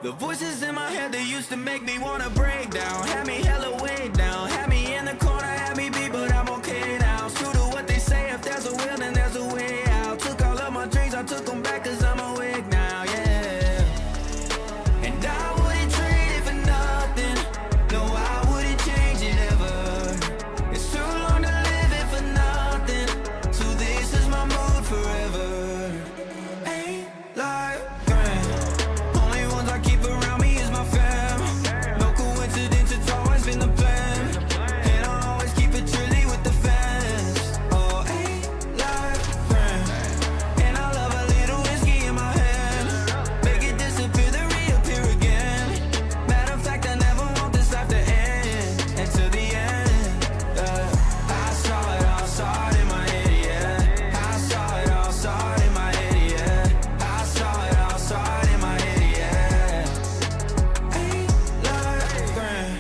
The voices in my head that used to make me wanna break down had me hella way down, had me in the corner, had me beat, but I'm okay now. It's true to what they say, if there's a will, then there's a way out. Took all of my dreams, I took them back, cause I'm awake now, yeah. And I wouldn't trade it for nothing, no, I wouldn't change it ever. It's too long to live it for nothing, so this is my mood forever. Ain't like grand, only ones I keep around me is my fam. No coincidence, it's always been the plan, and I always keep it trilly with the fans. Oh, ain't like grand, and I love a little whiskey in my hand. Make it disappear, then reappear again. Matter of fact, I never want this life to end. And to the end, I saw it in my head, yeah. I saw it in my head, yeah. I saw it in my head, yeah. Ain't like grand,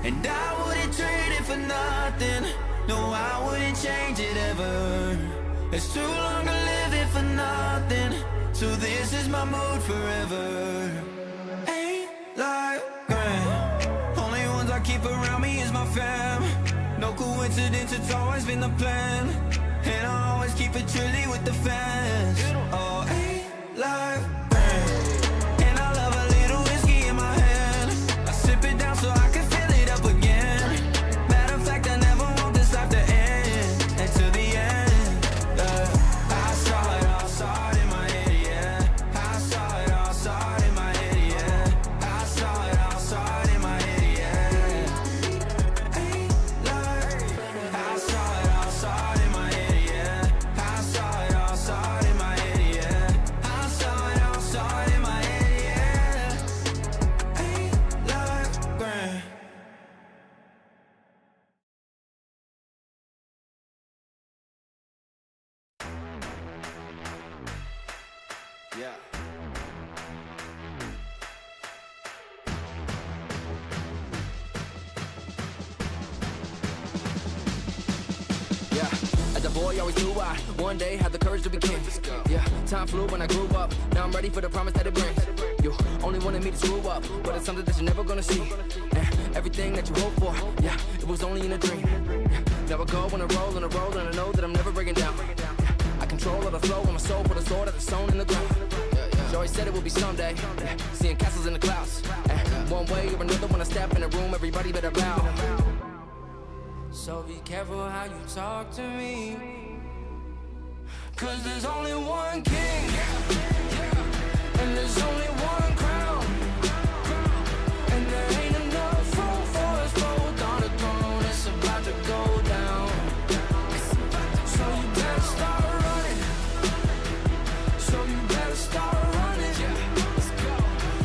and I wouldn't trade it for nothing, no, I wouldn't change it ever. It's too long to live it for nothing, so this is my mood forever. Ain't like grand, only ones I keep around me is my fam. No coincidence, it's always been the plan, and I always keep it trilly with the fans. Oh, ain't like grand, and I love a little whiskey in my hand. I sip it down so I can fill it up again. Matter of fact, I never want this life to end. And to the end, I saw it in my head, yeah. I saw it in my head, yeah. I saw it in my head, yeah. Ain't like, I saw it in my head, yeah. I saw it in my head, yeah. I saw it in my head, yeah. Ain't like grand. Yeah. Yeah, as a boy, always knew I one day had the courage to be king. Yeah, time flew when I grew up. Now I'm ready for the promise that it brings. You only wanted me to screw up, but it's something that you're never gonna see. And everything that you hope for, yeah, it was only in a dream. Yeah, now I go on a roll, and I know that I'm never breaking down. Yeah, I control all the flow on my soul, put a sword that's sewn in the ground. She always said it would be someday, seeing castles in the clouds. One way or another, when I step in the room, everybody better bow. So be careful how you talk to me, 'cause there's only one king, and there's only one crown, and there ain't enough room for us both on the throne. It's about to go down, so you better start running, so you better start running,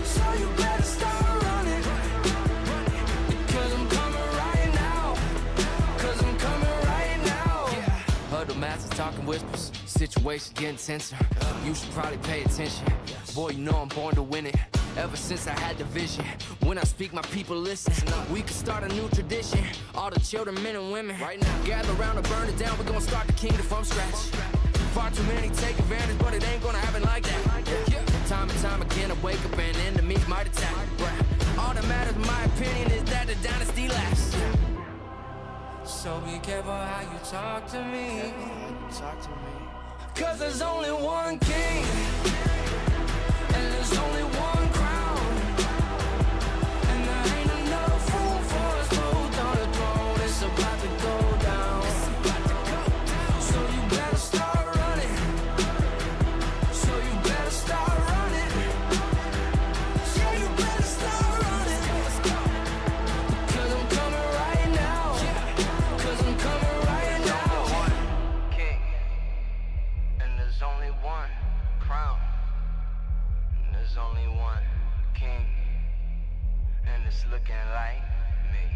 so you better start running, because I'm coming right now, because I'm coming right now. Huddle masses talking whispers, situation getting tenser. You should probably pay attention. Boy, you know I'm born to win it. Ever since I had the vision, when I speak, my people listen. We could start a new tradition. All the children, men and women, right now, gather around and burn it down. We're gonna start the kingdom from scratch. Far too many take advantage, but it ain't gonna happen like that. Time and time again, I wake up and enemies might attack. All that matters, in my opinion, is that the dynasty lasts. So be careful how you talk to me, 'cause there's only one king, and there's only one crown, and there ain't enough room for us both on the throne. It's about to go down, so you better start running, so you better start running, so you better start running, 'cause I'm coming right now, 'cause I'm coming right now. One king, and there's only one crown, and there's only one king, and it's looking like me.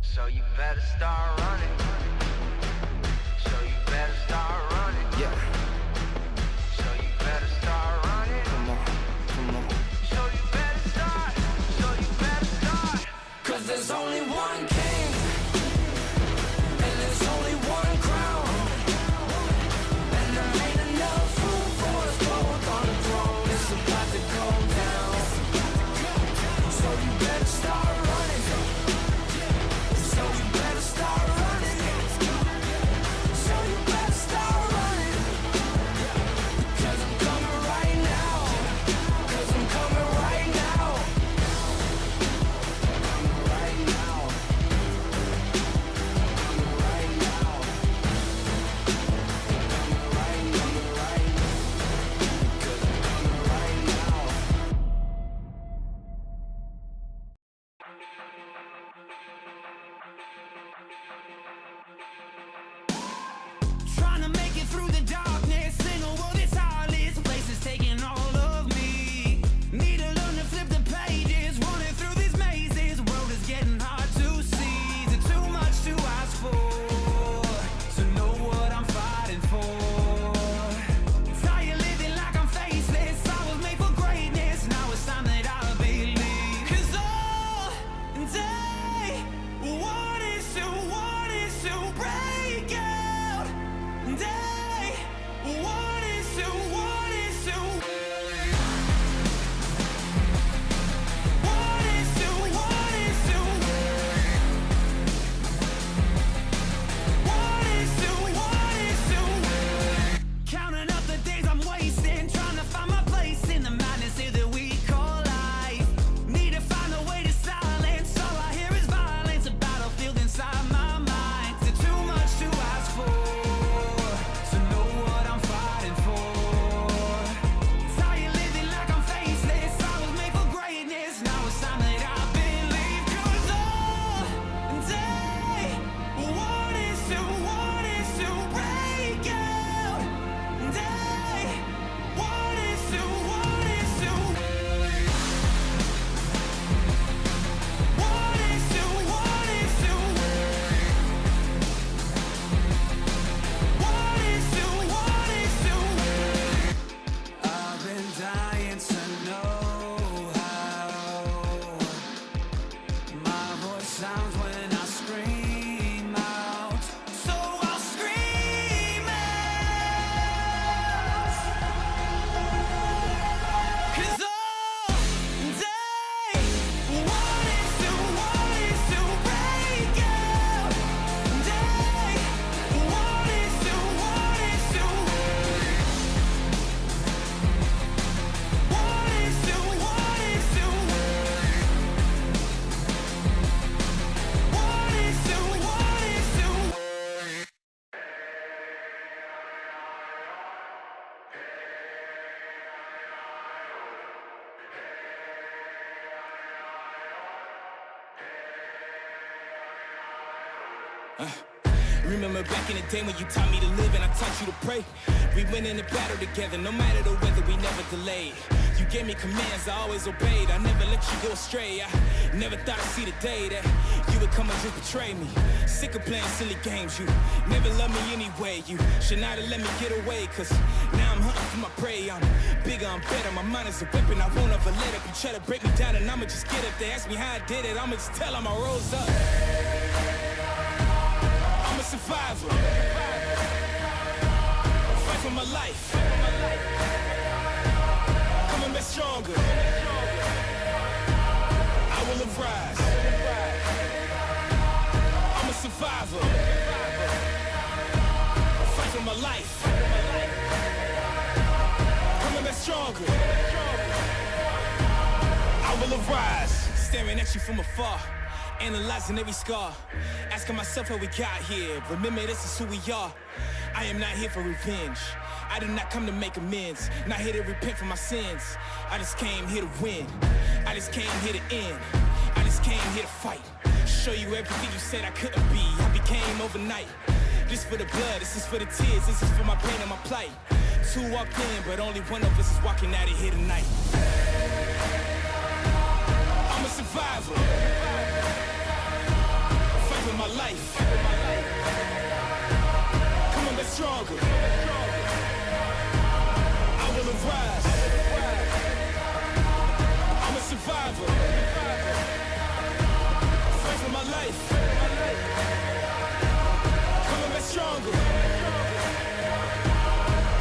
So you better start running, so you better start running, Yeah, so you better start running, come on, come on. so you better start, so you better start. 'Cause there's only one king, and there's only one crown, and there ain't enough room for us both on the throne. It's about to go down. Remember back in the day when you taught me to live and I taught you to pray. We went in the battle together, no matter the weather, we never delayed. You gave me commands, I always obeyed. I never let you go astray. I never thought I'd see the day that you would come and just betray me. Sick of playing silly games, you never loved me anyway. You should not have let me get away, cause now I'm hunting for my prey. I'm bigger, I'm better, my mind is a weapon, I won't ever let up. You try to break me down and I'ma just get up. They ask me how I did it, I'ma just tell them I rose up. I'm a survivor. Fight for my life. Coming back stronger. I will arise. I'm a survivor. Fight for my life. Coming back stronger. I will arise. Staring at you from afar, analyzing every scar, asking myself how we got here. Remember, this is who we are. I am not here for revenge. I did not come to make amends. Not here to repent for my sins. I just came here to win. I just came here to end. I just came here to fight. Show you everything you said I couldn't be. I became overnight. This for the blood, this is for the tears, this is for my pain and my plight. Two walked in, but only one of us is walking out of here tonight. I'm a survivor. Fight for my life. Coming back stronger. I will arise. I'm a survivor. Fight for my life. Coming back stronger.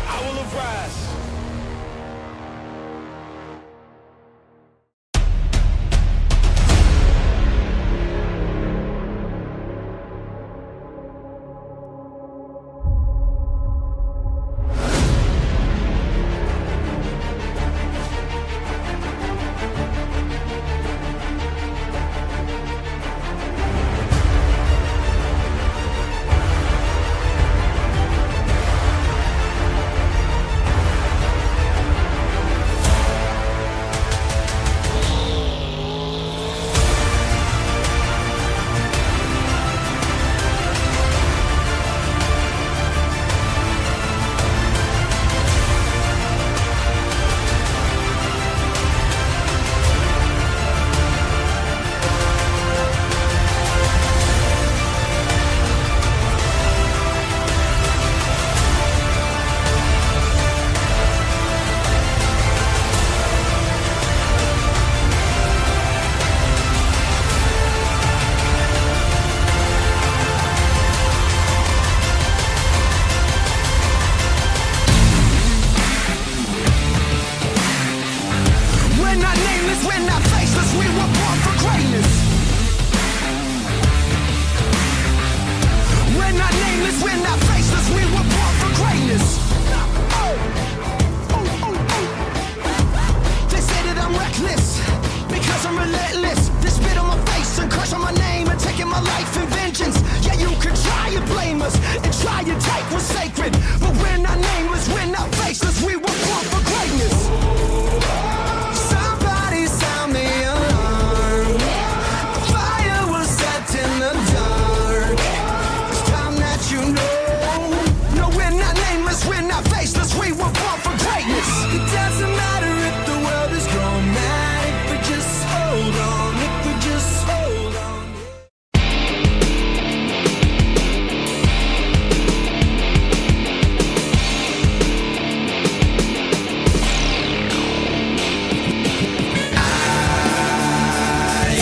I will arise.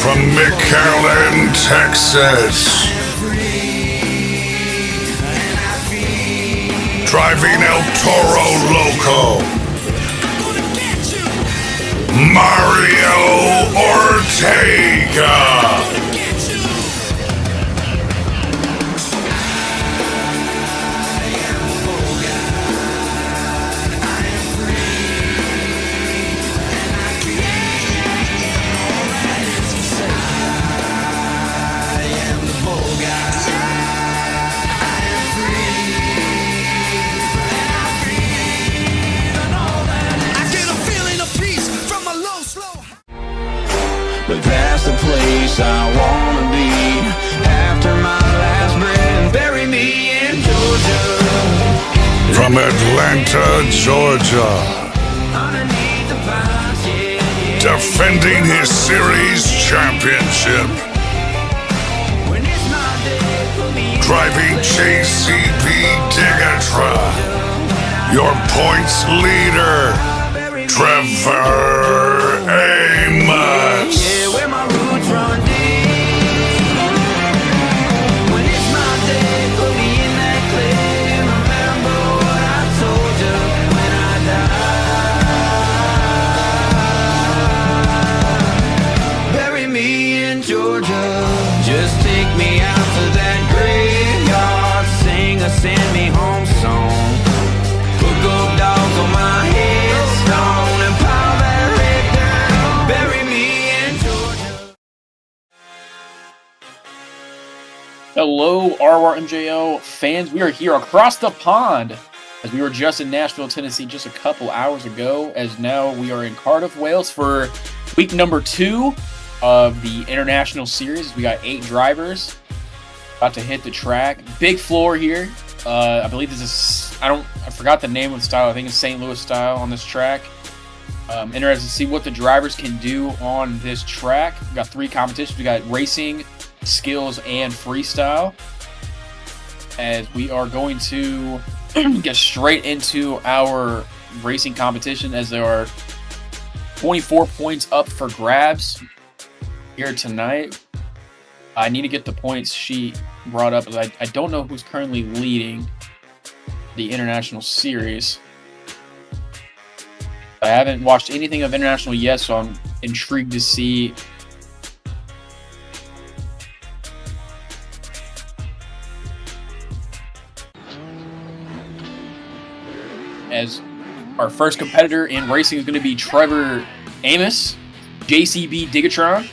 From McAllen, Texas. Driving El Toro Loco. Mario Ortega. But that's the place I wanna be after my last breath. from Atlanta, Georgia, underneath the pines, yeah. defending his series championship, When it's my day, put me in driving JCB Digatron, your points leader, Trevor Amos. yeah, where my roots run deep. When it's my day, put me in that clay. Remember what I told you when I die. Bury me in Georgia. Just take me out to that graveyard. Sing a send me home song. Put gold dogs on my headstone and pile that red dirt. Bury me in Georgia. Hello, ROR MJO fans. We are here across the pond as we were just in Nashville, Tennessee just a couple hours ago, as now we are in Cardiff, Wales for week number 2 of the International Series. We got 8 drivers about to hit the track. Big floor here. I believe this is, I forgot the name of the style. I think it's St. Louis style on this track. Interested to see what the drivers can do on this track. We got 3 competitions. We got racing, skills, and freestyle. As we are going to get straight into our racing competition, as there are 24 points up for grabs here tonight. I need to get the points sheet brought up, as I don't know who's currently leading the International Series. I haven't watched anything of International yet, so I'm intrigued to see as our first competitor in racing is going to be Trevor Amos, JCB Digatron.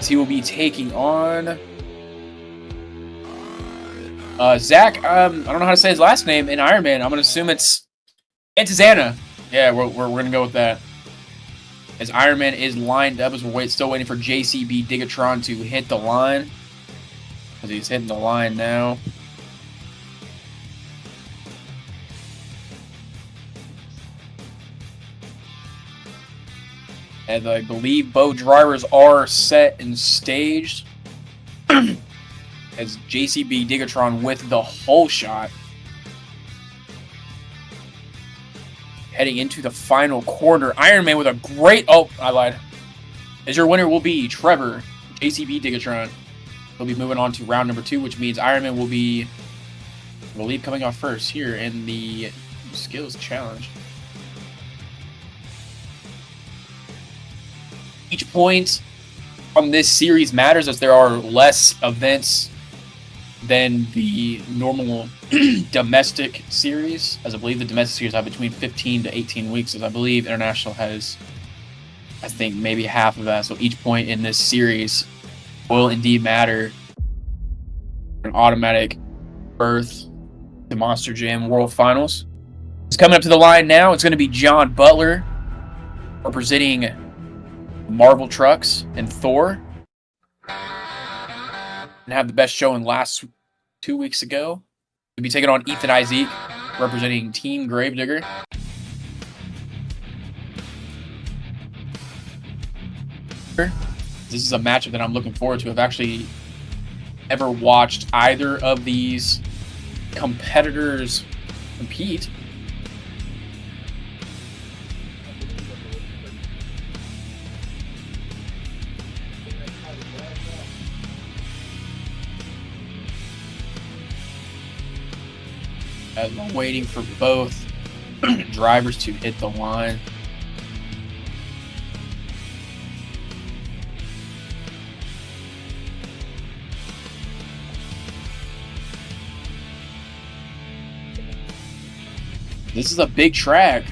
He will be taking on Zach. I don't know how to say his last name in Ironman. I'm going to assume it's Antizana. Yeah, we're going to go with that. As Ironman is lined up, as we're still waiting for JCB Digatron to hit the line. As he's hitting the line now. As I believe both drivers are set and staged. As JCB Digatron with the whole shot. Heading into the final corner. Ironman with a great... Oh, I lied. As your winner will be Trevor, JCB Digatron. He'll be moving on to round number 2, which means Ironman will be, I believe, coming off first here in the skills challenge. Each point from this series matters, as there are less events than the normal domestic series, as I believe the domestic series have between 15 to 18 weeks, as I believe International has, I think, maybe half of that. So each point in this series will indeed matter. An automatic berth to Monster Jam World Finals. It's coming up to the line now. It's going to be John Butler representing Marvel Trucks and Thor, and have the best showing last 2 weeks ago. We'll be taking on Ethan Isaac representing Team Gravedigger. This is a matchup that I'm looking forward to. I've actually ever watched either of these competitors compete. As I'm waiting for both drivers to hit the line. This is a big track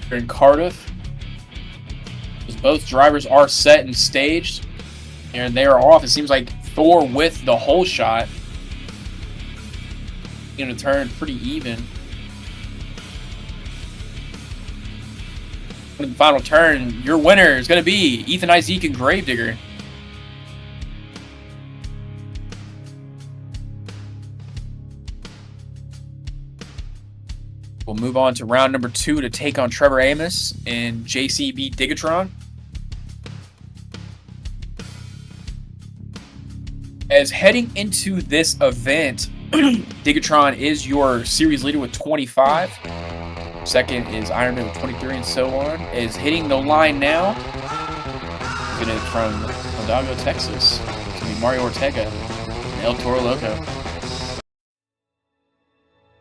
here in Cardiff, as both drivers are set and staged, and they are off. It seems like Thor with the whole shot. Going to turn pretty even. In the final turn, your winner is going to be Ethan Isaac and Gravedigger. We'll move on to round number 2 to take on Trevor Amos in JCB Digatron. As heading into this event, Digatron is your series leader with 25. Second is Ironman with 23 and so on. Is hitting the line now. Looking at from Hidalgo, Texas. It's going to be Mario Ortega and El Toro Loco.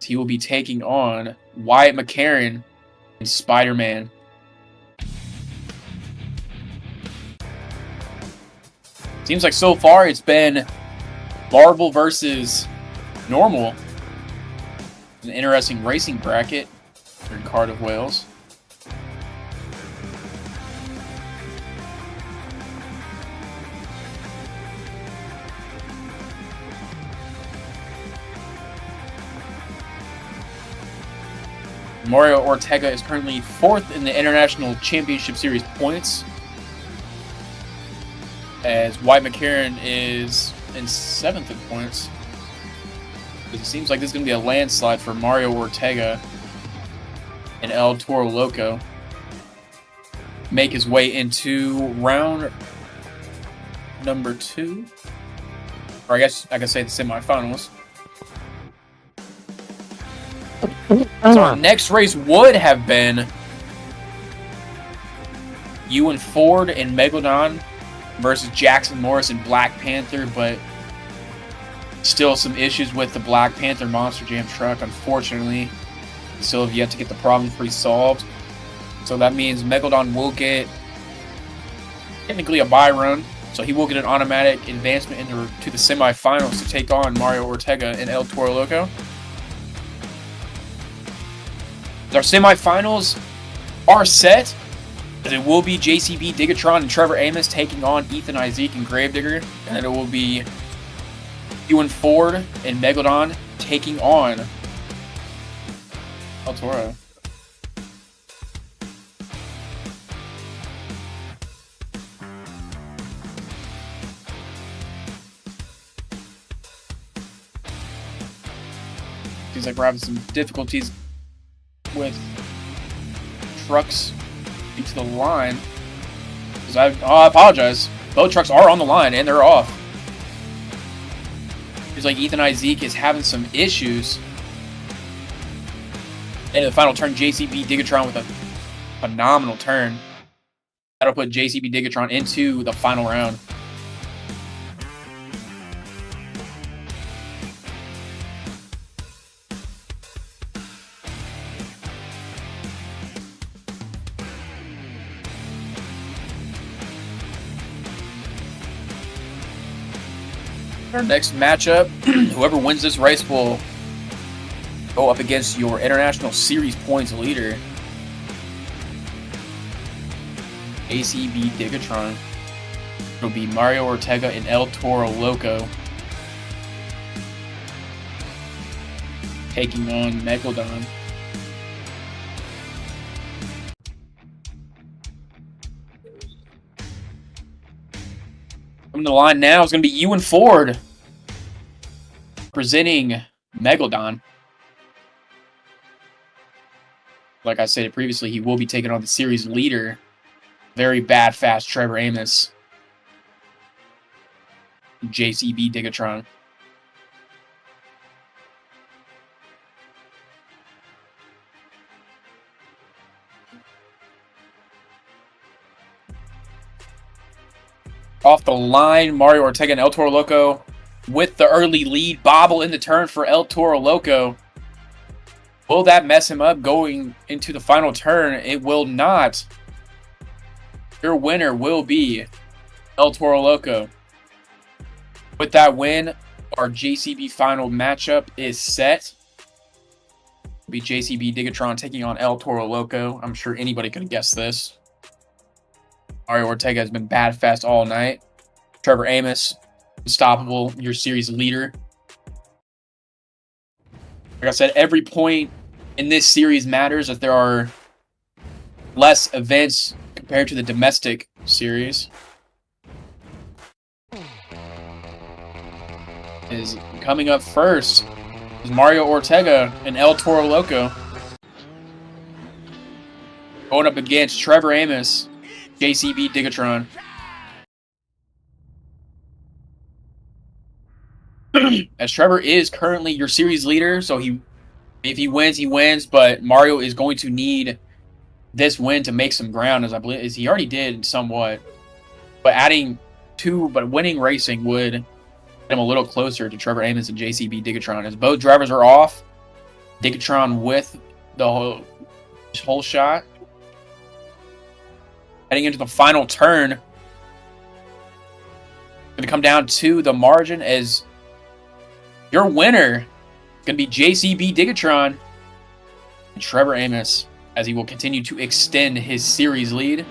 He will be taking on Wyatt McCarran and Spider-Man. Seems like so far it's been Marvel versus Normal. An interesting racing bracket here in Cardiff, Wales. Mario Ortega is currently 4th in the International Championship Series points, as Wyatt McCarran is in 7th in points. It seems like this is going to be a landslide for Mario Ortega and El Toro Loco. Make his way into round number 2. Or I guess I could say the semifinals. So our next race would have been Ewan Ford and Megalodon versus Jackson Morris and Black Panther, but still some issues with the Black Panther Monster Jam truck, unfortunately. Still have yet to get the problems resolved. So that means Megalodon will get technically a bye run, so he will get an automatic advancement into the semifinals to take on Mario Ortega and El Toro Loco. Our semifinals are set, as it will be JCB Digatron and Trevor Amos taking on Ethan Isaac and Gravedigger, and it will be Ewan Ford and Megalodon taking on El Toro. Seems like we're having some difficulties with trucks into the line. I apologize. Both trucks are on the line and they're off. Seems like Ethan Isaac is having some issues. And in the final turn, JCB Digatron with a phenomenal turn. That'll put JCB Digatron into the final round. Our next matchup, whoever wins this race will go up against your International Series points leader, ACB Digatron. It'll be Mario Ortega and El Toro Loco taking on Megalodon. Coming to the line now is going to be Ewan Ford presenting Megalodon. Like I said previously, he will be taking on the series leader, very bad fast Trevor Amos, JCB Digatron. Off the line, Mario Ortega and El Toro Loco with the early lead. Bobble in the turn for El Toro Loco. Will that mess him up going into the final turn? It will not. Your winner will be El Toro Loco. With that win, our JCB final matchup is set. It'll be JCB Digatron taking on El Toro Loco. I'm sure anybody could have guessed this. Mario Ortega has been bad fast all night. Trevor Amos, unstoppable, your series leader. Like I said, every point in this series matters, as there are less events compared to the domestic series. Is coming up first is Mario Ortega and El Toro Loco. Going up against Trevor Amos, JCB Digatron. As Trevor is currently your series leader, so if he wins, he wins. But Mario is going to need this win to make some ground, as I believe he already did somewhat. But winning racing would get him a little closer to Trevor Amos and JCB Digatron. As both drivers are off, Digatron with the whole shot. Heading into the final turn. Going to come down to the margin as your winner is going to be JCB Digatron and Trevor Amos, as he will continue to extend his series lead.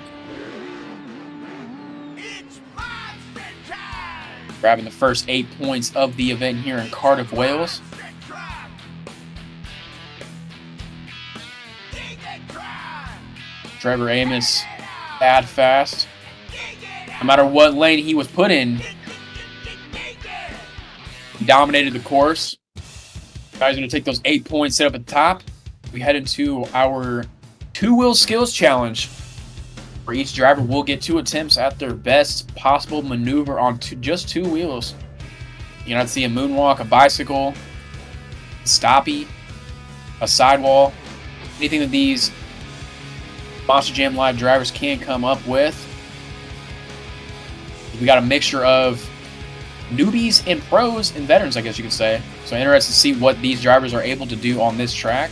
Grabbing the first 8 points of the event here in Cardiff, Wales. Trevor Amos, bad fast. No matter what lane he was put in, he dominated the course. Guys, going to take those 8 points set up at the top. We head into our 2-wheel skills challenge, where each driver will get 2 attempts at their best possible maneuver on just 2 wheels. You know, see a moonwalk, a bicycle, a stoppie, a sidewall, anything that these Monster Jam Live drivers can come up with. We got a mixture of newbies and pros and veterans, I guess you could say. So interested to see what these drivers are able to do on this track.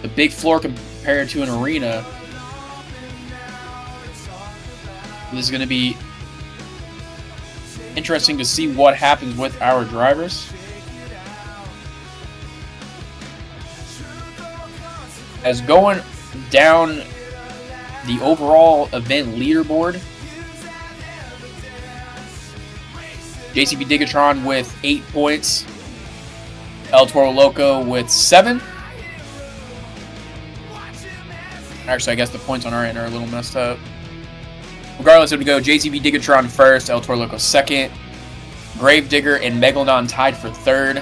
The big floor compared to an arena. This is going to be interesting to see what happens with our drivers. As going down the overall event leaderboard, JCB Digatron with 8 points, El Toro Loco with 7. Actually, I guess the points on our end are a little messed up. Regardless, it would go JCB Digatron first, El Toro Loco second, Gravedigger and Megalodon tied for third,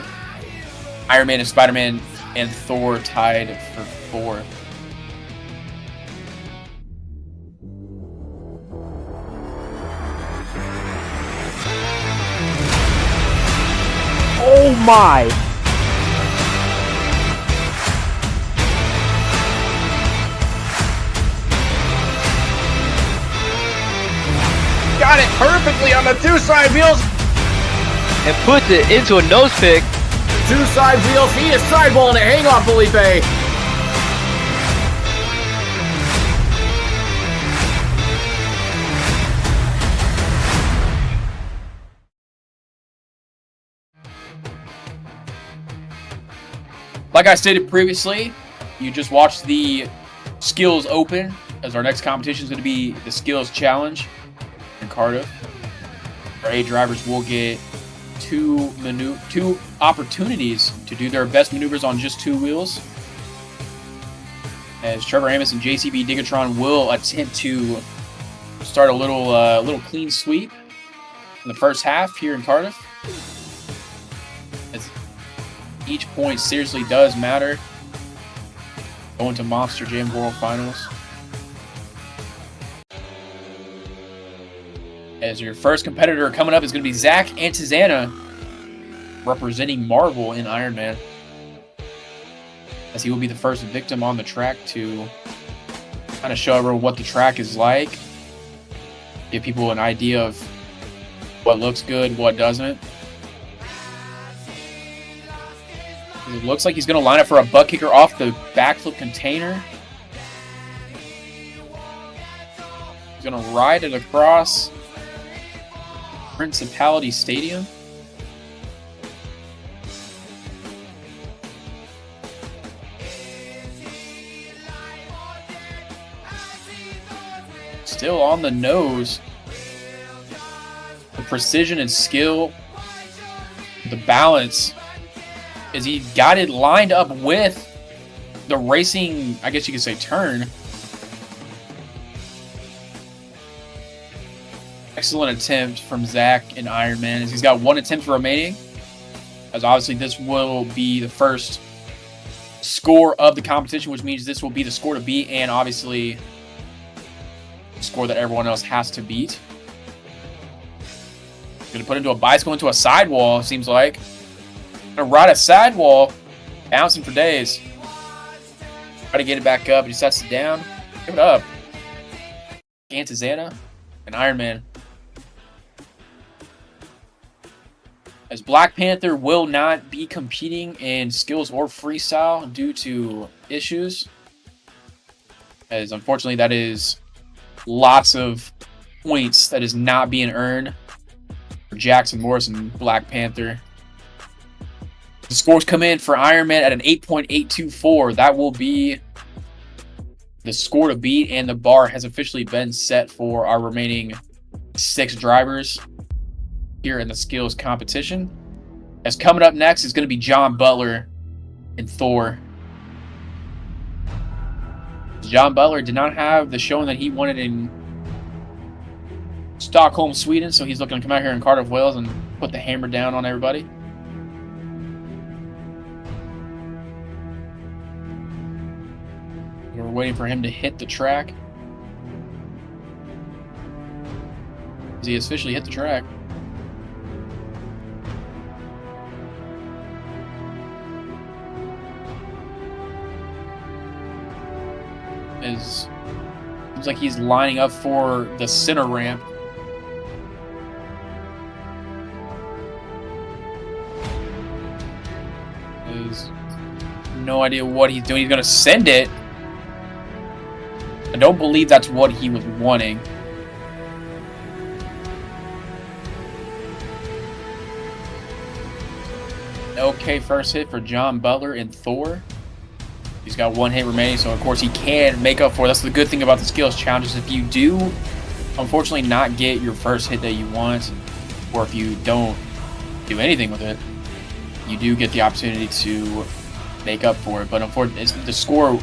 Iron Man and Spider-Man and Thor tied for fourth. Oh my! Got it perfectly on the 2 side wheels. And puts it into a nose pick. 2 side wheels. He is sideballing it. Hang on, Felipe. Like I stated previously, you just watched the Skills Open, as our next competition is going to be the Skills Challenge in Cardiff. Our 8 drivers will get 2 opportunities to do their best maneuvers on just 2 wheels. As Trevor Amos and JCB Digatron will attempt to start a little clean sweep in the first half here in Cardiff. As each point seriously does matter going to Monster Jam World Finals. As your first competitor coming up is going to be Zach Antizana, representing Marvel in Iron Man, as he will be the first victim on the track to kind of show everyone what the track is like, give people an idea of what looks good, what doesn't. It looks like he's going to line up for a butt kicker off the backflip container. He's going to ride it across Principality Stadium. Still on the nose. The precision and skill, the balance, as he got it lined up with the racing, I guess you could say, turn. Excellent attempt from Zach in Iron Man, as he's got 1 attempt remaining. As obviously this will be the first score of the competition, which means this will be the score to beat, and obviously score that everyone else has to beat. Gonna put into a bicycle into a sidewall, seems like. Gonna ride a sidewall, bouncing for days. Try to get it back up, he sets it down. Give it up. Antizana and Iron Man. As Black Panther will not be competing in skills or freestyle due to issues. As unfortunately that is lots of points that is not being earned for Jackson Morris and Black Panther. The scores come in for Iron Man at an 8.824. That will be the score to beat, and the bar has officially been set for our remaining 6 drivers here in the skills competition. As coming up next is going to be John Butler and Thor. John Butler did not have the showing that he wanted in Stockholm, Sweden, so he's looking to come out here in Cardiff, Wales and put the hammer down on everybody. We're waiting for him to hit the track. Has he officially hit the track? Seems like he's lining up for the center ramp. There's no idea what he's doing. He's going to send it. I don't believe that's what he was wanting. Okay, first hit for John Butler and Thor. He's got 1 hit remaining, so of course he can make up for it. That's the good thing about the skills challenges. If you do, unfortunately, not get your first hit that you want, or if you don't do anything with it, you do get the opportunity to make up for it. But unfortunately, the score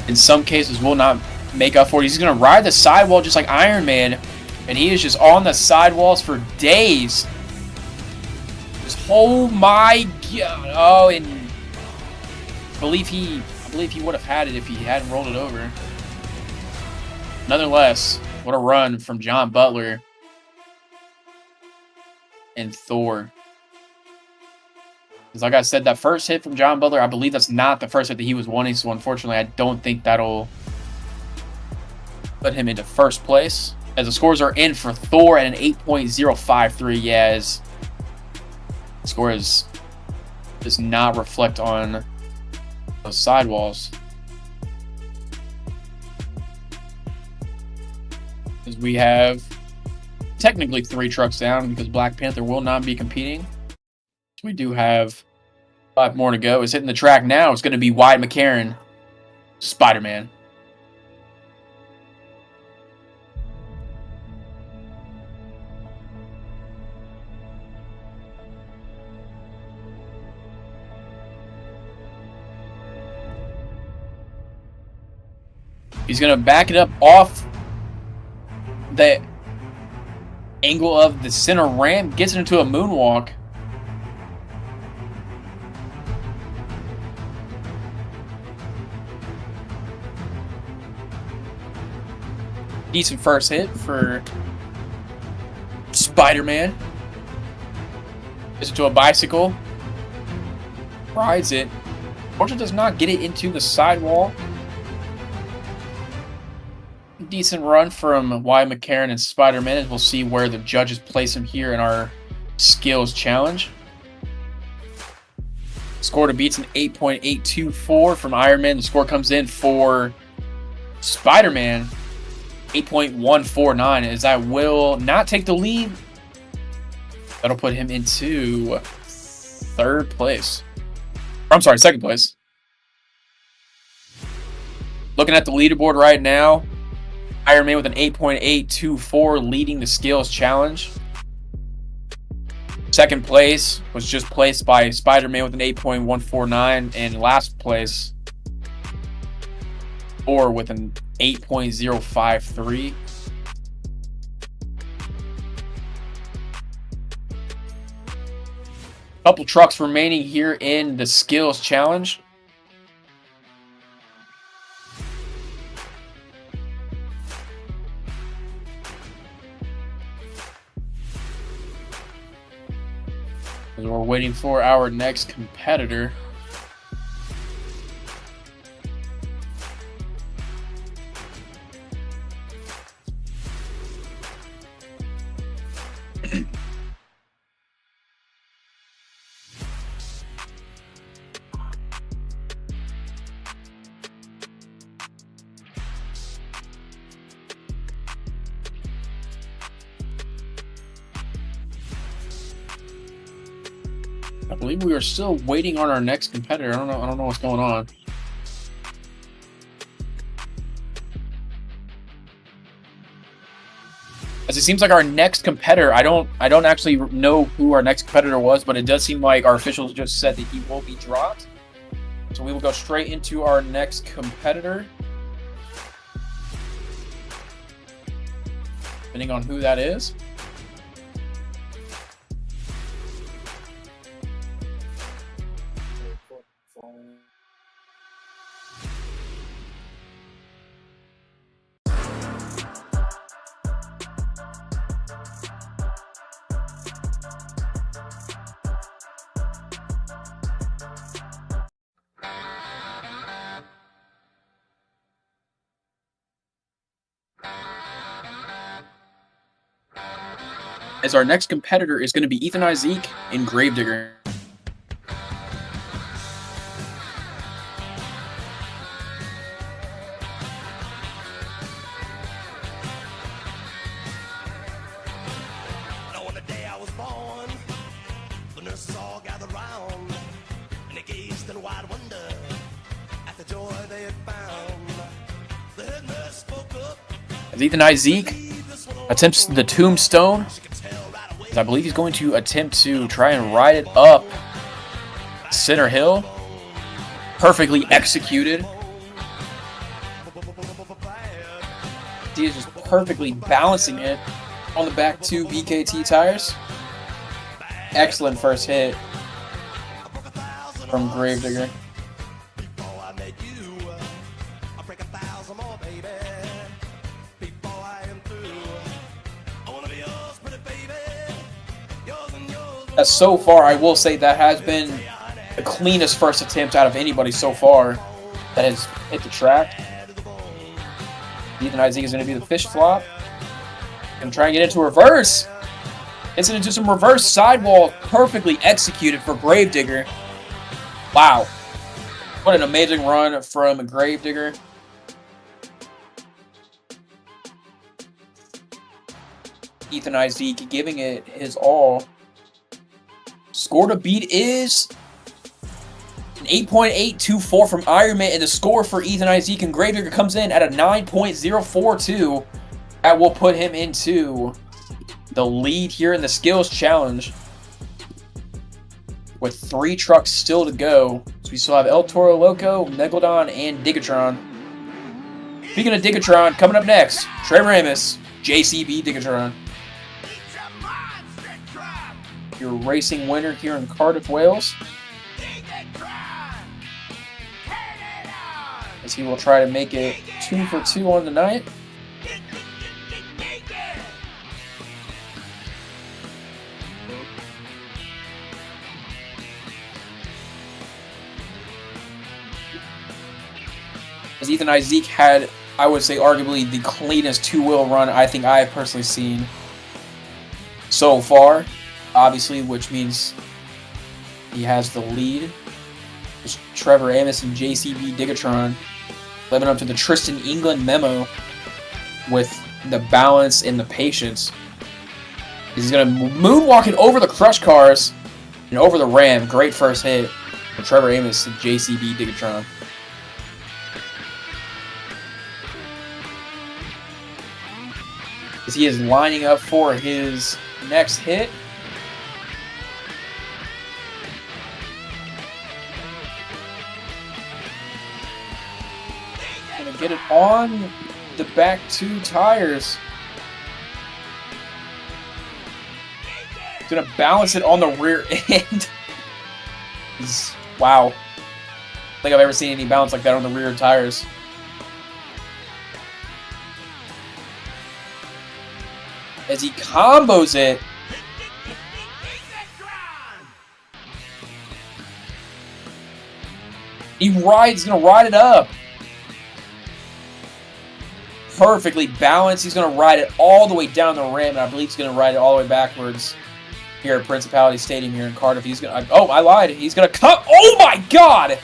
in some cases will not make up for it. He's going to ride the sidewall just like Iron Man, and he is just on the sidewalls for days. Just, oh my god. Oh, and I believe he would have had it if he hadn't rolled it over. Nonetheless, what a run from John Butler and Thor. Because like I said, that first hit from John Butler, I believe that's not the first hit that he was wanting, so unfortunately I don't think that'll put him into first place. As the scores are in for Thor at an 8.053, yeah, as the score does not reflect on those sidewalls. As we have technically 3 trucks down because Black Panther will not be competing. We do have 5 more to go. It's hitting the track now. It's going to be Wyatt McCarron, Spider-Man. He's going to back it up off the angle of the center ramp, gets it into a moonwalk. Decent first hit for Spider-Man. Gets it to a bicycle. Rides it. Fortunately does not get it into the sidewall. Decent run from Wyatt McCarron and Spider-Man, as we'll see where the judges place him here in our skills challenge. Score to beat's an 8.824 from Iron Man. The score comes in for Spider-Man, 8.149, as that will not take the lead. That'll put him into third place. I'm sorry, second place. Looking at the leaderboard right now, Iron Man with an 8.824 leading the skills challenge. Second place was just placed by Spider-Man with an 8.149, and last place, Thor with an 8.053. Couple trucks remaining here in the skills challenge. And we're waiting for our next competitor. I believe we are still waiting on our next competitor. I don't know what's going on. As it seems like our next competitor, I don't actually know who our next competitor was, but it does seem like our officials just said that he will be dropped. So we will go straight into our next competitor. Depending on who that is. As our next competitor is going to be Ethan Isaac in Gravedigger. On the day I was born, the nurses all gathered round, and they gazed in wide wonder at the joy they had found. The head nurse spoke up. As Ethan Isaac attempts the tombstone, as I believe he's going to attempt to try and ride it up Center Hill. Perfectly executed. He is just perfectly balancing it on the back two BKT tires. Excellent first hit from Gravedigger. As so far, I will say that has been the cleanest first attempt out of anybody so far that has hit the track. Ethan Isaac is going to do the fish flop. Going to try and get into reverse. It's going to do some reverse sidewall, perfectly executed for Gravedigger. Wow. What an amazing run from Gravedigger. Ethan Isaac giving it his all. Score to beat is an 8.824 from Ironman, and the score for Ethan Isaac and Gravedigger comes in at a 9.042. That will put him into the lead here in the skills challenge. With 3 trucks still to go. So we still have El Toro Loco, Megalodon, and Digatron. Speaking of Digatron, coming up next, Trevor Amos, JCB Digatron. Your racing winner here in Cardiff, Wales. As he will try to make it 2 for 2 on the night. As Ethan Isaac had, I would say, arguably the cleanest two-wheel run I think I have personally seen so far. Obviously, which means he has the lead. It's Trevor Amos and JCB Digatron living up to the Tristan England memo with the balance and the patience. He's going to moonwalk it over the crush cars and over the ram. Great first hit for Trevor Amos and JCB Digatron. As he is lining up for his next hit. Get it on the back 2 tires. Gonna balance it on the rear end. Wow. I don't think I've ever seen any balance like that on the rear tires. As he combos it. He's gonna ride it up. Perfectly balanced. He's gonna ride it all the way down the rim, and I believe he's gonna ride it all the way backwards here at Principality Stadium here in Cardiff. He's gonna. Oh, I lied. He's gonna cut. Oh my God!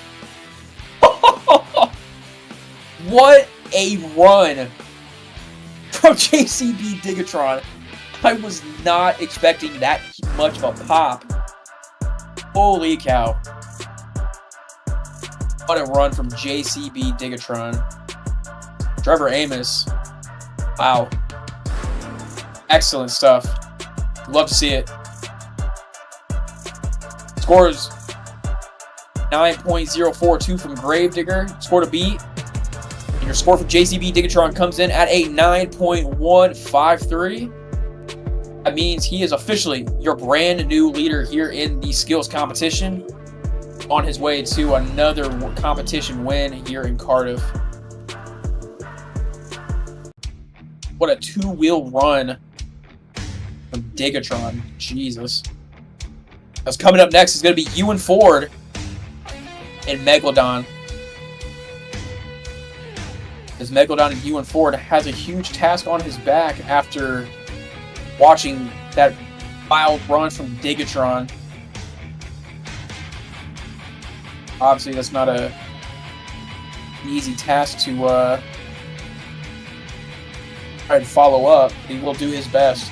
What a run from JCB Digatron. I was not expecting that much of a pop. Holy cow. What a run from JCB Digatron. Trevor Amos. Wow. Excellent stuff. Love to see it. Scores 9.042 from Gravedigger. Scored a beat. And your score for JCB Digatron comes in at a 9.153. That means he is officially your brand new leader here in the skills competition, on his way to another competition win here in Cardiff. What a two-wheel run from Digatron. Jesus. That's coming up next is going to be Ewan Ford and Megalodon. As Megalodon and Ewan Ford has a huge task on his back after watching that wild run from Digatron. Obviously, that's not an easy task to try to follow up. He will do his best.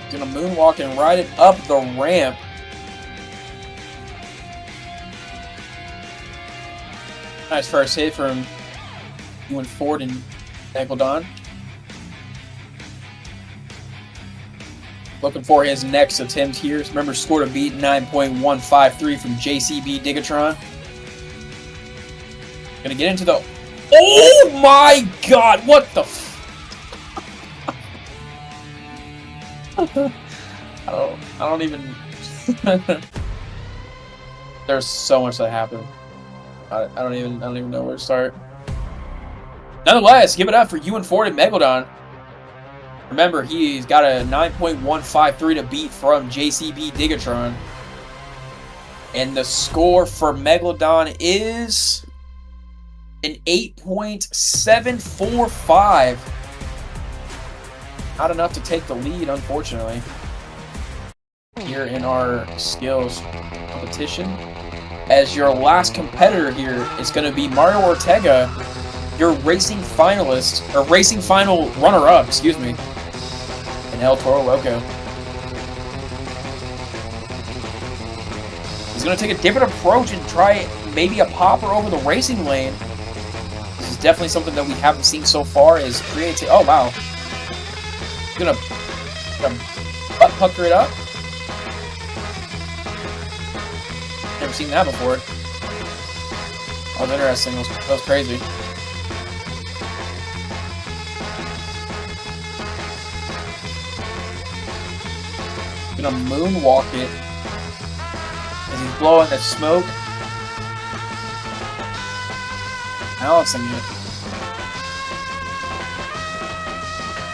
He's gonna moonwalk and ride it up the ramp. Nice first hit from Ewan Ford and Megalodon. Looking for his next attempt here. Remember, scored a beat 9.153 from JCB Digatron. Gonna get into the... Oh my God! What the I don't even... There's so much that happened. I don't even know where to start. Nonetheless, give it up for Ewan Ford and Megalodon. Remember, he's got a 9.153 to beat from JCB Digatron. And the score for Megalodon is an 8.745. Not enough to take the lead, unfortunately. Here in our skills competition. As your last competitor here is going to be Mario Ortega, your racing finalist, or racing final runner-up, excuse me, in El Toro Loco. He's going to take a different approach and try maybe a popper over the racing lane. This is definitely something that we haven't seen so far, is creative. Oh, wow. He's going to butt pucker it up. Never seen that before. That was interesting. That was crazy. Gonna moonwalk it as he's blowing the smoke, balancing it.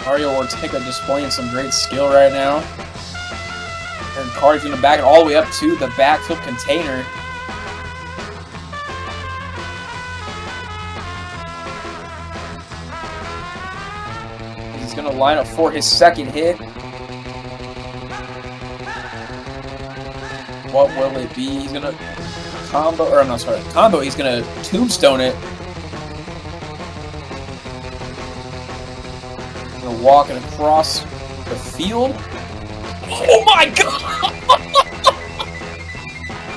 Mario Ortega displaying some great skill right now. And Cardiff gonna back it all the way up to the backflip container. He's gonna line up for his second hit. What will it be? He's gonna combo, or I'm not sorry, combo. He's gonna tombstone it. Gonna walk it across the field. Oh my God!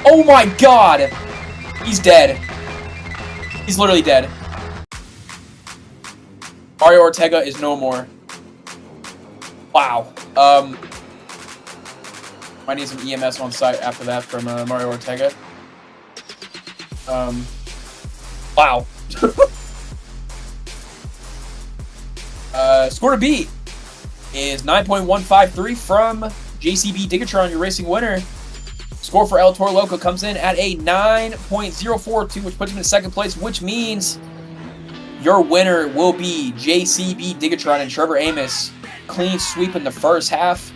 Oh my God! He's dead. He's literally dead. Mario Ortega is no more. Wow. Might need some EMS on site after that from Mario Ortega. Wow. Score to beat is 9.153 from JCB Digatron, your racing winner. Score for El Toro Loco comes in at a 9.042, which puts him in second place, which means your winner will be JCB Digatron and Trevor Amos clean sweep in the first half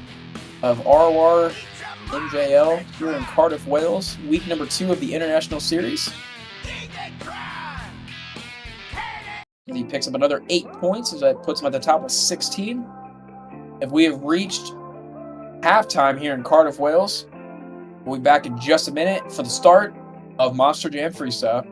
of ROR MJL here in Cardiff, Wales. Week number 2 of the International Series. He picks up another 8 points as that puts him at the top of 16. If we have reached halftime here in Cardiff, Wales, we'll be back in just a minute for the start of Monster Jam Freestyle.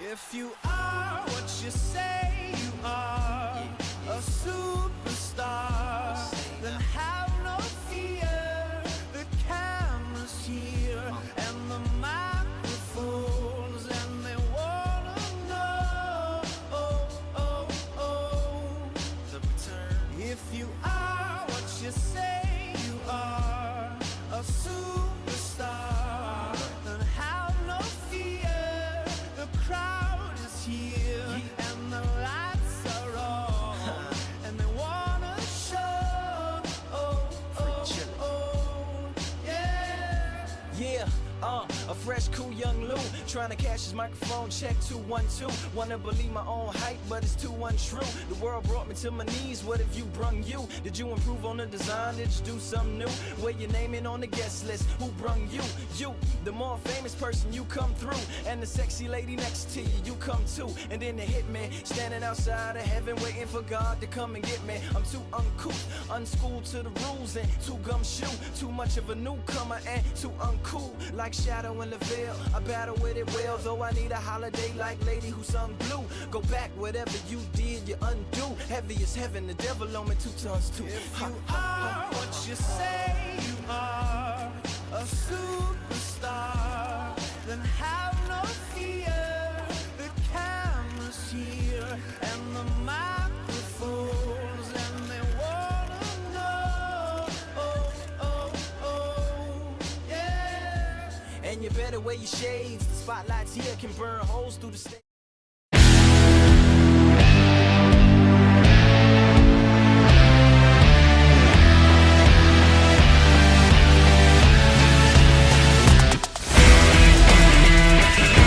If you are what you say you are, a superstar, then have no fear. The camera's here and the microphones, and they wanna know, oh, oh, oh, the return. If you are what you say you are, a superstar, then have no fear. The crowd is here and the lights are on, and they wanna show, oh, oh, oh, yeah. Yeah, a fresh, cool young Lou trying to cash his microphone check 212. Wanna believe my own hype, but it's too untrue. The world brought me to my knees. What have you brung you? Did you improve on the design? Did you do something new? Where your name in on the guest list? Who brung you? You, the more famous person, you come through, and the sexy lady next to you, you come too. And then the hitman standing outside of heaven, waiting for God to come and get me. I'm too uncouth, unschooled to the rules, and too gumshoe. Too much of a newcomer and too uncool, like Shadow in the the veil. I battle with it well, though I need a holiday like lady who sung blue. Go back, whatever you did, you undo. Heavy as heaven, the devil on me 2 tons too. If you are what you say you are, a superstar, then have no fear. The camera's here and the microphones, and they wanna know. Oh, oh, oh, yeah. And you better wear your shades. The spotlights here can burn holes through the stage.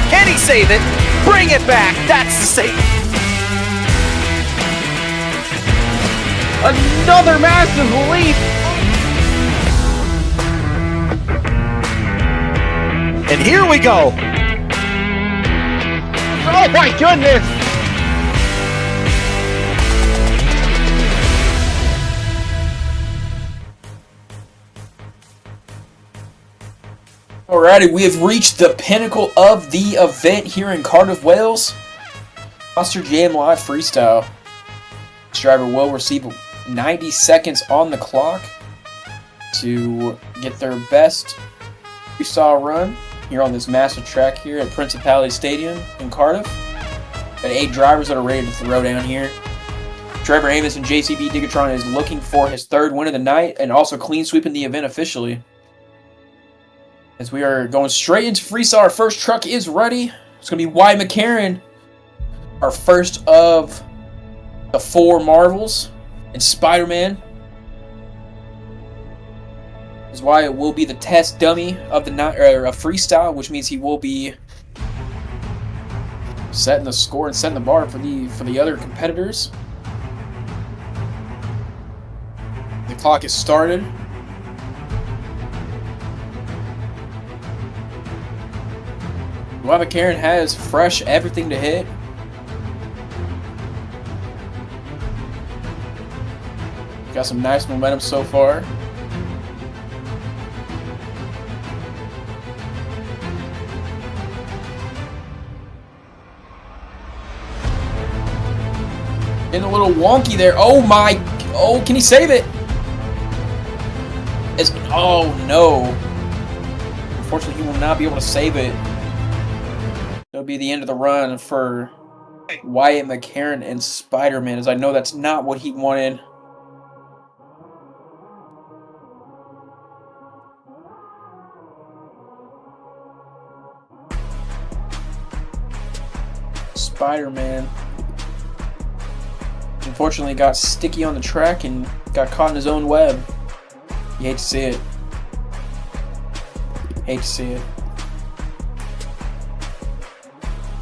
Can he save it? Bring it back. That's the save. Another massive leap. And here we go. Oh my goodness. Alrighty, we have reached the pinnacle of the event here in Cardiff, Wales. Monster Jam Live Freestyle. This driver will receive 90 seconds on the clock to get their best freestyle run here on this massive track here at Principality Stadium in Cardiff. Got 8 drivers that are ready to throw down here. Trevor Amos and JCB Digatron is looking for his 3rd win of the night and also clean sweeping the event officially. As we are going straight into freestyle, our first truck is ready. It's going to be Wyatt McCarron, our first of the 4 Marvels, and Spider-Man. As Wyatt will be the test dummy of the night, or of freestyle, which means he will be setting the score and setting the bar for the other competitors. The clock is started. Wyatt McCarron has fresh everything to hit. Got some nice momentum so far. Getting a little wonky there. Oh my! Oh, can he save it? Oh no! Unfortunately, he will not be able to save it. It'll be the end of the run for Wyatt McCarron and Spider-Man, as I know that's not what he wanted. Spider-Man unfortunately got sticky on the track and got caught in his own web. You hate to see it. Hate to see it.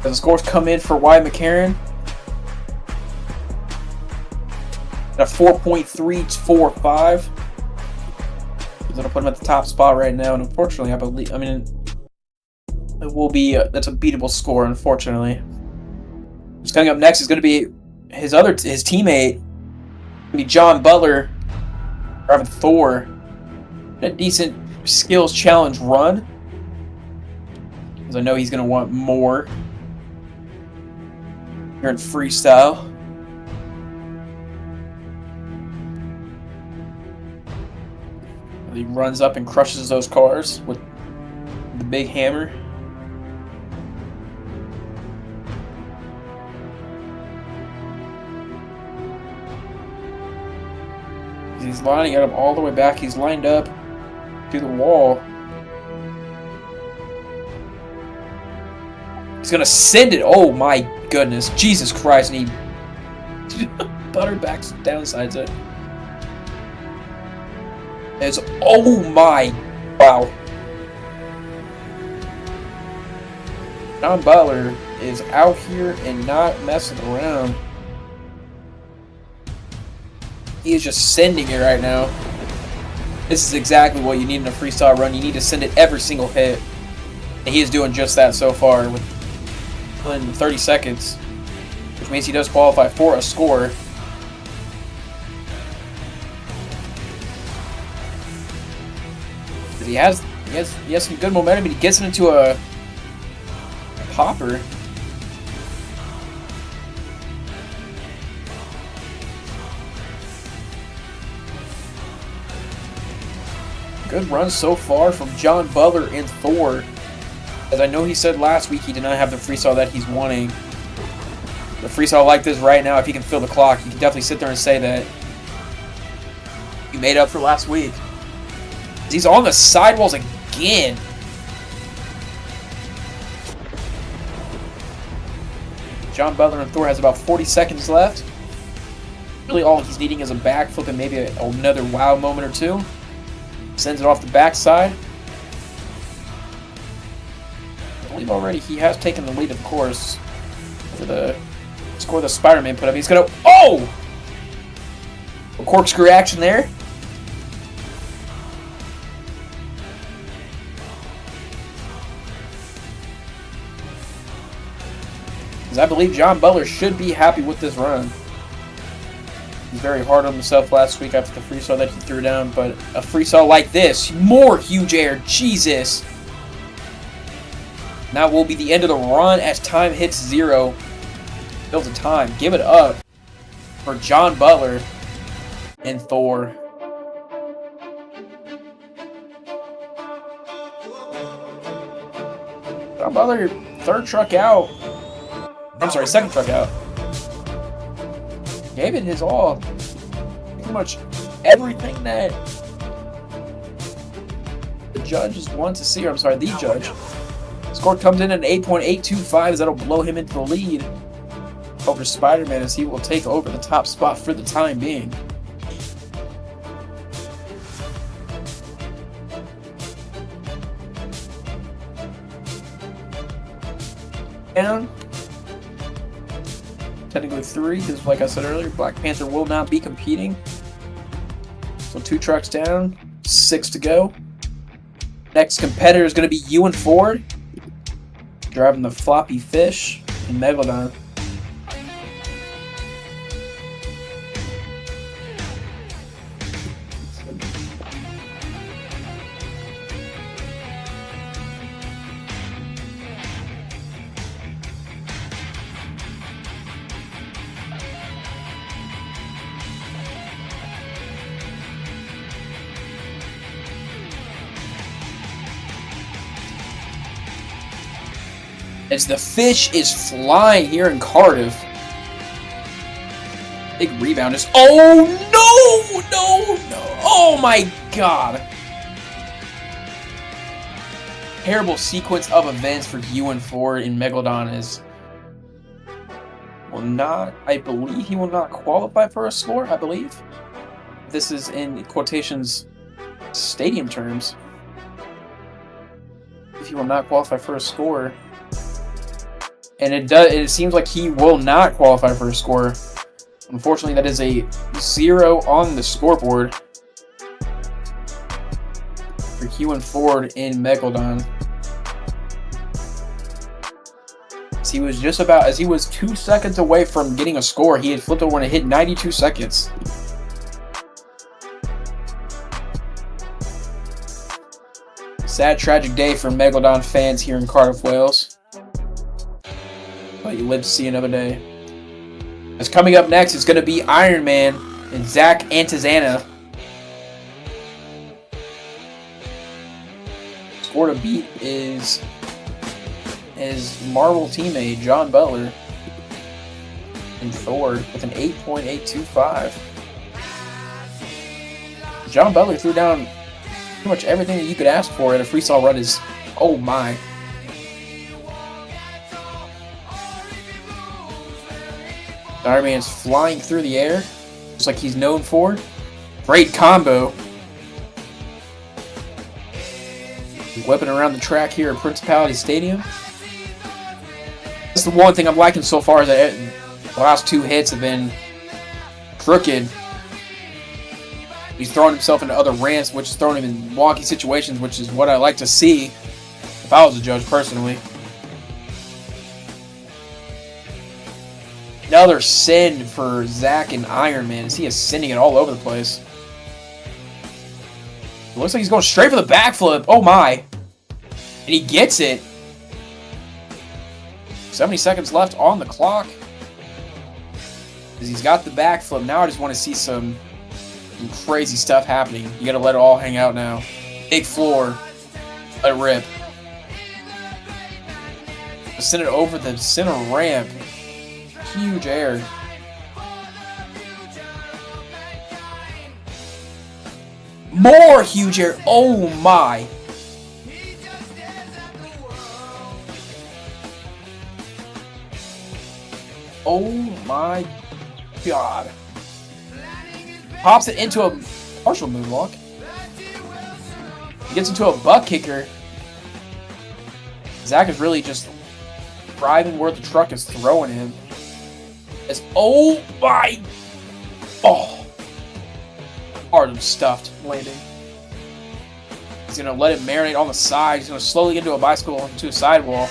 As the scores come in for Wyatt McCarron at a 4.345. That'll put him at the top spot right now, and unfortunately, it will be that's a beatable score. Unfortunately, what's coming up next is going to be his teammate, going to be John Butler, driving Thor. A decent skills challenge run, because I know he's going to want more here in freestyle. He runs up and crushes those cars with the big hammer. He's lining it up all the way back. He's lined up to the wall. He's gonna send it. Oh my goodness, Jesus Christ! And he butterbacks downsides it. It's, oh my, wow. John Butler is out here and not messing around. He is just sending it right now. This is exactly what you need in a freestyle run. You need to send it every single hit. And he is doing just that so far with 30 seconds. Which means he does qualify for a score. He has He has some good momentum, but he gets into a popper. Good run so far from John Butler and Thor. As I know he said last week he did not have the freestyle that he's wanting. The freestyle like this right now, if he can fill the clock, he can definitely sit there and say that he made up for last week. He's on the sidewalls again. John Butler and Thor has about 40 seconds left. Really all he's needing is a backflip and maybe another wow moment or two. Sends it off the backside. I believe already he has taken the lead, of course, for the score the Spider-Man put up. He's gonna, oh! A corkscrew action there. Because I believe John Butler should be happy with this run. He's very hard on himself last week after the freestyle that he threw down, but a freestyle like this, more huge air, Jesus. Now will be the end of the run as time hits 0. Build the time. Give it up for John Butler and Thor. John Butler, third truck out. I'm sorry, second truck out. Gave it his all. Pretty much everything that the judges want to see. Or I'm sorry, the judge. Score comes in at 8.825. That'll blow him into the lead over Spider-Man as he will take over the top spot for the time being. Down. Technically 3, because like I said earlier, Black Panther will not be competing. So 2 trucks down, 6 to go. Next competitor is going to be Ewan Ford, driving the Floppy Fish in Megalodon. As the fish is flying here in Cardiff. Big rebound is... Oh, no! No! Oh, my God! Terrible sequence of events for Ewan Ford in Megalodon is... Will not... I believe he will not qualify for a score, I believe. This is in quotations stadium terms. If he will not qualify for a score... And it seems like he will not qualify for a score. Unfortunately, that is a 0 on the scoreboard for Ewan Ford in Megalodon. As he was 2 seconds away from getting a score, he had flipped over when it hit 92 seconds. Sad, tragic day for Megalodon fans here in Cardiff, Wales. But you live to see another day. As coming up next is going to be Iron Man and Zach Antizana. Score to beat is his Marvel teammate John Butler and Thor with an 8.825. John Butler threw down pretty much everything that you could ask for in a freestyle run. Is oh my. Iron Man's flying through the air, just like he's known for. Great combo. Whipping around the track here at Principality Stadium. That's the one thing I'm liking so far, is that the last 2 hits have been crooked. He's throwing himself into other ramps, which is throwing him in wonky situations, which is what I like to see if I was a judge personally. Another send for Zach and Iron Man as he is sending it all over the place. looks like he's going straight for the backflip. Oh my. And he gets it. 70 seconds left on the clock. He's got the backflip. Now I just want to see some crazy stuff happening. You got to let it all hang out now. Big floor. Let it rip. Send it over the center ramp. Huge air. More huge air. Oh my. Oh my god. Pops it into a partial moonwalk. He gets into a butt kicker. Zach is really just driving where the truck is throwing him. As oh my. Oh. Hard stuffed landing. He's going to let it marinate on the side. He's going to slowly get into a bicycle into a sidewall.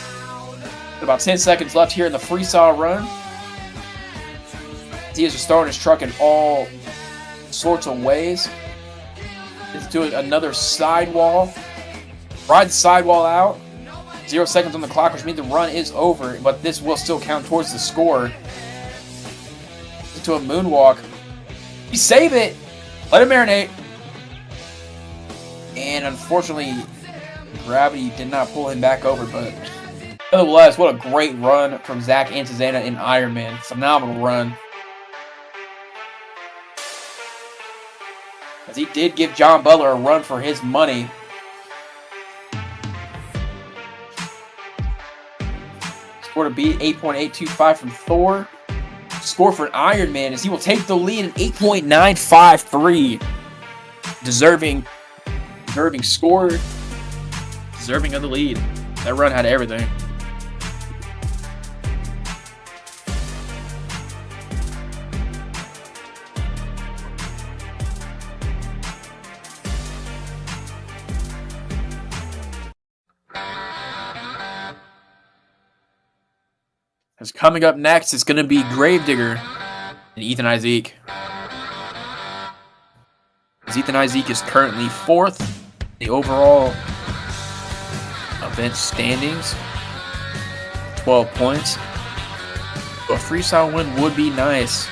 About 10 seconds left here in the freestyle run. He is just throwing his truck in all sorts of ways. He's doing another sidewall. Ride the sidewall out. 0 seconds on the clock, which means the run is over, but this will still count towards the score. Into a moonwalk. He save it. Let it marinate. And unfortunately, gravity did not pull him back over, but nevertheless, what a great run from Zach Antizana in Ironman. Phenomenal run. As he did give John Butler a run for his money. Score to beat 8.825 from Thor. Score for an Ironman as he will take the lead in 8.953. Deserving score. Deserving of the lead. That run had everything. As coming up next, it's going to be Gravedigger and Ethan Isaac. As Ethan Isaac is currently 4th in the overall event standings. 12 points. A freestyle win would be nice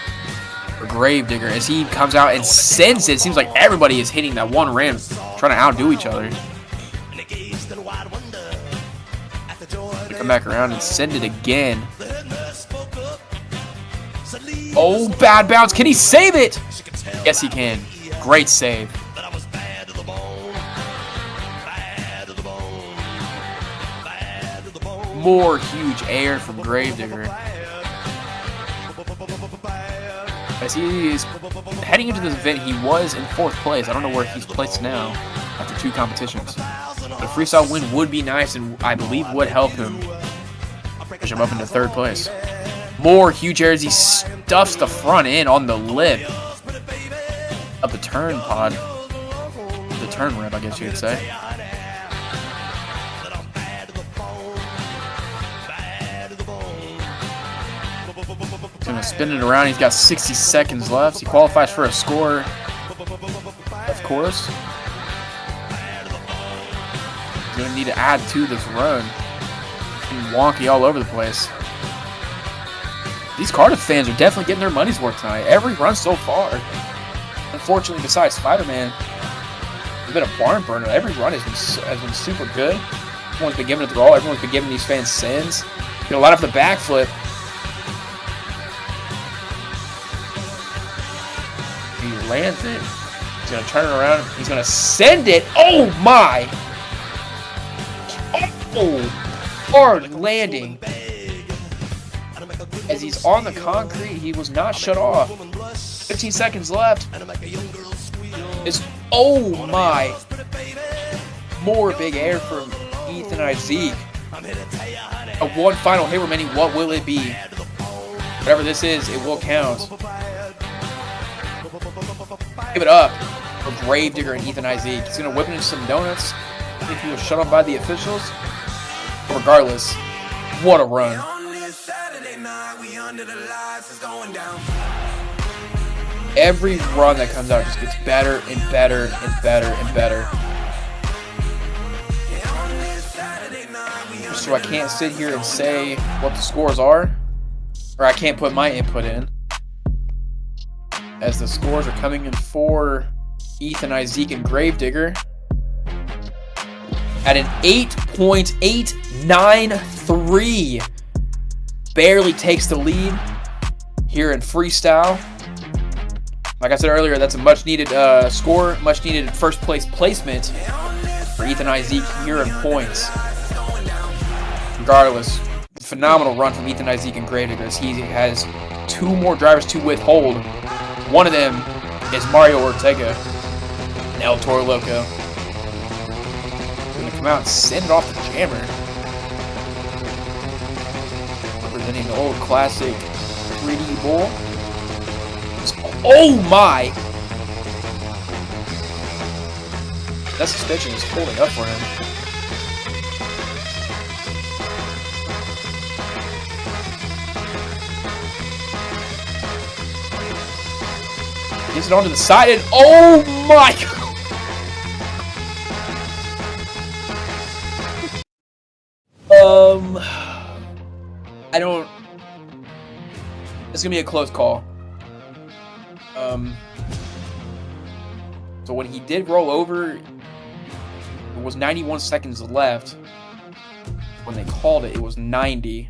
for Gravedigger as he comes out and sends it. It seems like everybody is hitting that one ramp, trying to outdo each other. Come back around and send it again. Oh, bad bounce. Can he save it? Yes, he can. Great save. More huge air from Gravedigger. As he is heading into this event, he was in 4th place. I don't know where he's placed now after 2 competitions. A freestyle win would be nice and I believe would help him push him up into 3rd place. More huge airs. He stuffs the front end on the lip of the turn pod. The turn ramp, I guess you could say. He's going to spin it around. He's got 60 seconds left. He qualifies for a score, of course. He's going to need to add to this run. And wonky all over the place. These Cardiff fans are definitely getting their money's worth tonight. Every run so far. Unfortunately, besides Spider-Man, it's been a barn burner. Every run has been super good. Everyone's been giving it their all. Everyone's been giving these fans sends. A lot of the backflip. He lands it. He's going to turn it around. He's going to send it. Oh, my. Oh, hard landing. As he's on the concrete, he was not shut off. 15 seconds left. Oh my. More big air from Ethan Isaac. A one final hit remaining. What will it be? Whatever this is, it will count. Give it up for Gravedigger and Ethan Isaac. He's going to whip into some donuts. I think he was shut off by the officials. Regardless, what a run. Under the lights, it's going down. Every run that comes out just gets better and better and better and better. So I can't sit here and say what the scores are, or I can't put my input in, as the scores are coming in for Ethan Isaac and Gravedigger at an 8.893. Barely takes the lead here in Freestyle. Like I said earlier, that's a much-needed score, much-needed first-place placement for Ethan Isaac here in points. Regardless, phenomenal run from Ethan Isaac and Gravedigger as he has 2 more drivers to withhold. One of them is Mario Ortega and El Toro Loco. Going to come out and send it off the jammer. Representing the old classic 3D bull. Oh my! That suspension is holding up for him. Gets it onto the side and oh my god! I don't. It's gonna be a close call. So when he did roll over, it was 91 seconds left. When they called it, it was 90.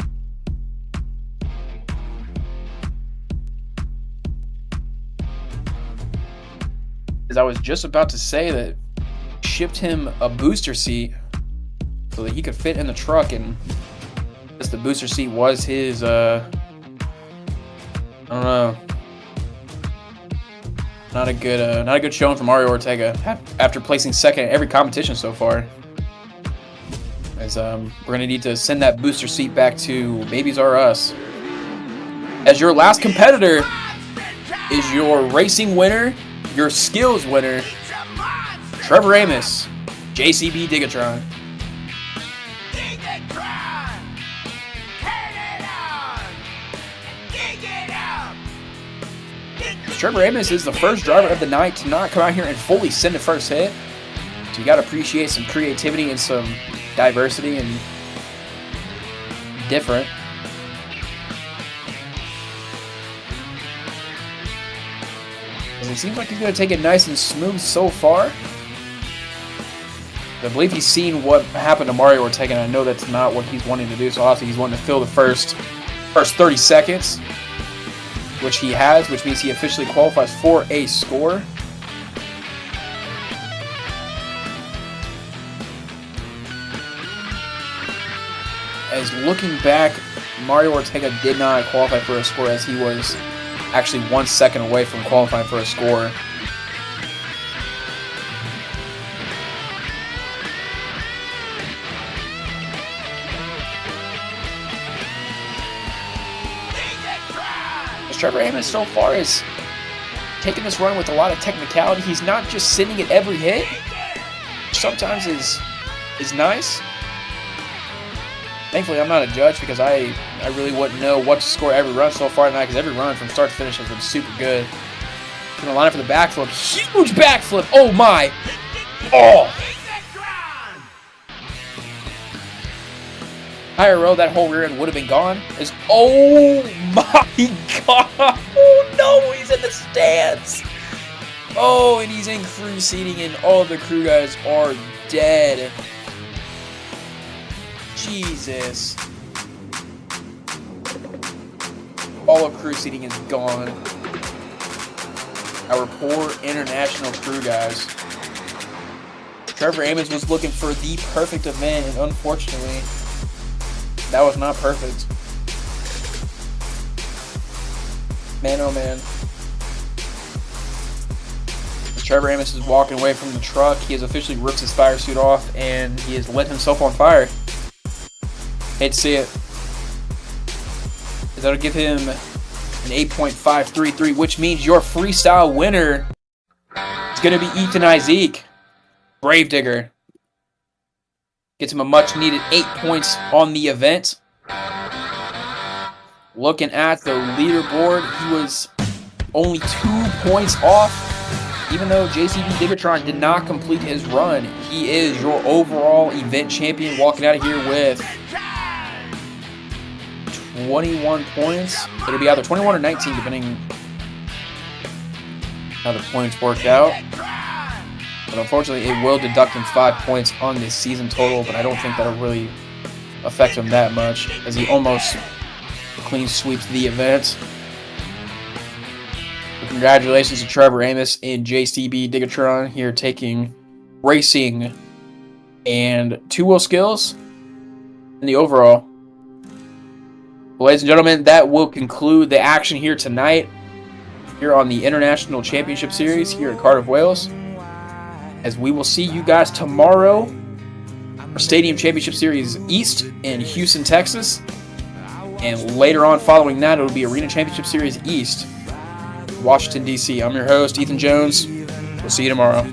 As I was just about to say that, shipped him a booster seat so that he could fit in the truck, and just the booster seat was his, I don't know. Not a good showing from Mario Ortega after placing second at every competition so far. As we're gonna need to send that booster seat back to Babies R Us. As your last competitor is your racing winner, your skills winner, Trevor Amos, JCB Digatron. Trevor Amos is the first driver of the night to not come out here and fully send the first hit. So you got to appreciate some creativity and some diversity and different. And it seems like he's going to take it nice and smooth so far. I believe he's seen what happened to Mario Ortega, and I know that's not what he's wanting to do. So obviously he's wanting to fill the first 30 seconds. Which he has, which means he officially qualifies for a score. As looking back, Mario Ortega did not qualify for a score, as he was actually 1 second away from qualifying for a score. Trevor Amos so far is taking this run with a lot of technicality. He's not just sending it every hit, which sometimes is nice. Thankfully, I'm not a judge because I really wouldn't know what to score every run so far tonight, because every run from start to finish has been super good. Going to line up for the backflip. Huge backflip. Oh my. Oh. Higher row, that whole rear end would have been gone. Oh my god! Oh no, he's in the stands! Oh, and he's in crew seating, and all the crew guys are dead. Jesus. All of crew seating is gone. Our poor international crew guys. Trevor Amos was looking for the perfect event, and unfortunately, that was not perfect. Man, oh man. As Trevor Amos is walking away from the truck, he has officially ripped his fire suit off, and he has lit himself on fire. Hate to see it. That'll give him an 8.533, which means your freestyle winner is going to be Ethan Isaac. Gravedigger. Gets him a much-needed 8 points on the event. Looking at the leaderboard, he was only 2 points off. Even though JCB Digatron did not complete his run, he is your overall event champion, walking out of here with 21 points. It'll be either 21 or 19, depending how the points work out. But unfortunately, it will deduct him 5 points on this season total, but I don't think that'll really affect him that much, as he almost clean sweeps the event. But congratulations to Trevor Amos and JCB Digatron here, taking racing and 2-wheel skills in the overall. Ladies and gentlemen, that will conclude the action here tonight, here on the International Championship Series here at Cardiff, Wales. As we will see you guys tomorrow for Stadium Championship Series East in Houston, Texas. And later on, following that, it will be Arena Championship Series East, Washington, D.C. I'm your host, Ethan Jones. We'll see you tomorrow.